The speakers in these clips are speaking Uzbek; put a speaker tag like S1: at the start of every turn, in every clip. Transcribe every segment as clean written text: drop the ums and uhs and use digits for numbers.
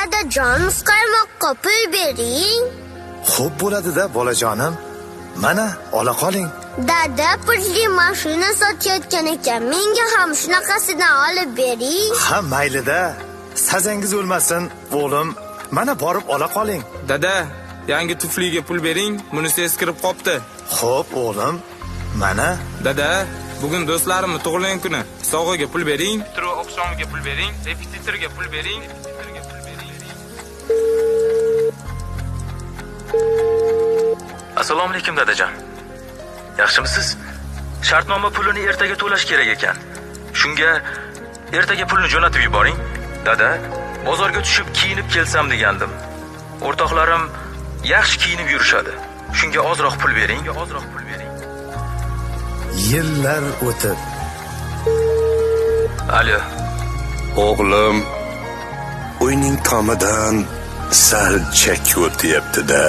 S1: Dadajon, muzqaymoqqa pul bering.
S2: Xo'p bo'ladi-da, bolajonim. Mana, ola qoling.
S1: Dada pulli mashina sotayotgan ekan. Menga ham shunaqasidan olib bering.
S2: Ha, mayli-da. Sazangiz o'lmasin, o'g'lim. Mana borib ola qoling.
S3: Dada, yangi tufliga pul bering, bunisi eskirib qopti.
S2: Xo'p, o'g'lim. Mana.
S3: Dada, bugun do'stlarimning tug'ilgan kuni. Sovg'aga pul bering, turu oqshomiga pul bering, repetitorga pul bering.
S4: Assalomu alaykum dadajon. Yaxshimisiz? Shartnoma pulini ertaga to'lash kerak ekan. Shunga ertaga pulni jo'natib yuboring. Dada, bozorga tushib kiyinib kelsam degandim. O'rtoqlarim yaxshi kiyinib yurishadi. Shunga ozroq pul bering.
S2: Yillar o'tib.
S4: Alo.
S5: O'g'lim, uyning tomidan sal chak o'tyapti-da.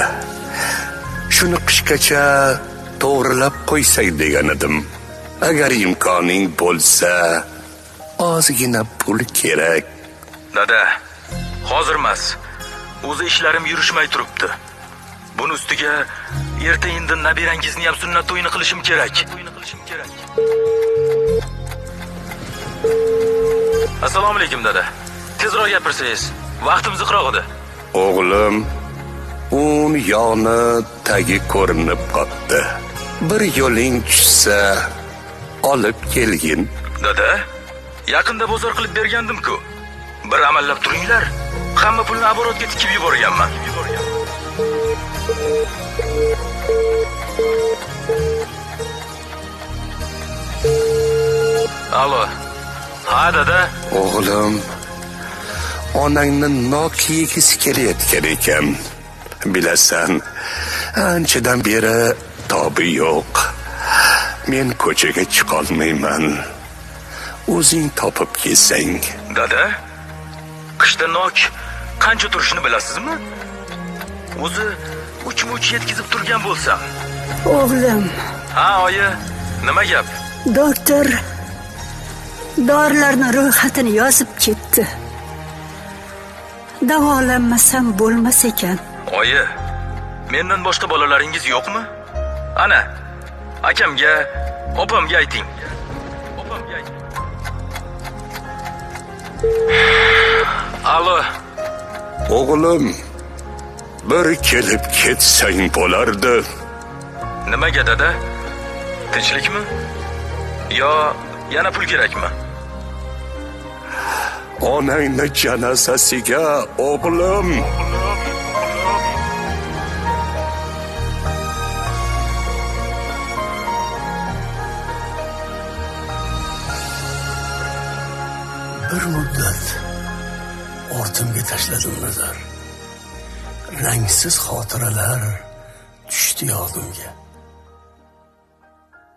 S5: Shuni qishgacha to'g'rilab qo'ysak degan edim. Agar imkoning bo'lsa, ozgina pul kerak.
S4: Dada, hozir emas. O'zi ishlarim yurishmay turibdi. Buni ustiga erta-indin nabirangizni ham sunnat to'yini qilishim kerak. Assalomu alaykum dada. Tezroq gapirsangiz, vaqtim ziqroq edi.
S5: O'g'lim, un yog'ni tagi ko'rinib qoldi. Bir yo'ling tushsa, olib kelgin.
S4: Dada, yaqinda bozor qilib bergandim-ku. Bir amallab turinglar. Hamma pulni aborotga tikib yuborganman. Alo. Ha dada.
S5: O'g'lim, onangni nok yegisi kelayotgan ekan. Bilasan, anchadan beri tobi yo'q. Men ko'chaga chiqolmayman. O'zing topib kelsang.
S4: Dada, qishda nok qancha turishini bilasizmi? O'zi uch yetkizib turgan bo'lsam.
S6: O'g'lim.
S4: Ha, oyi, nima gap?
S6: Doktor dorilarning ro'yxatini yozib ketdi. Davolanmasam bo'lmas ekan.
S4: Oyi, mendan boshqa bolalaringiz yo'qmi? Ana, akamga, opamga ayting. Alo.
S5: O'g'lim, bir kelib ketsang bo'lardi.
S4: Nimaga dada? Tinchlikmi? Yo yana pul kerakmi?
S5: Onangni janozasiga, o'g'lim.
S7: Bir muddat ortimga tashladim nazar. Rangsiz xotiralar tushdi yodimga.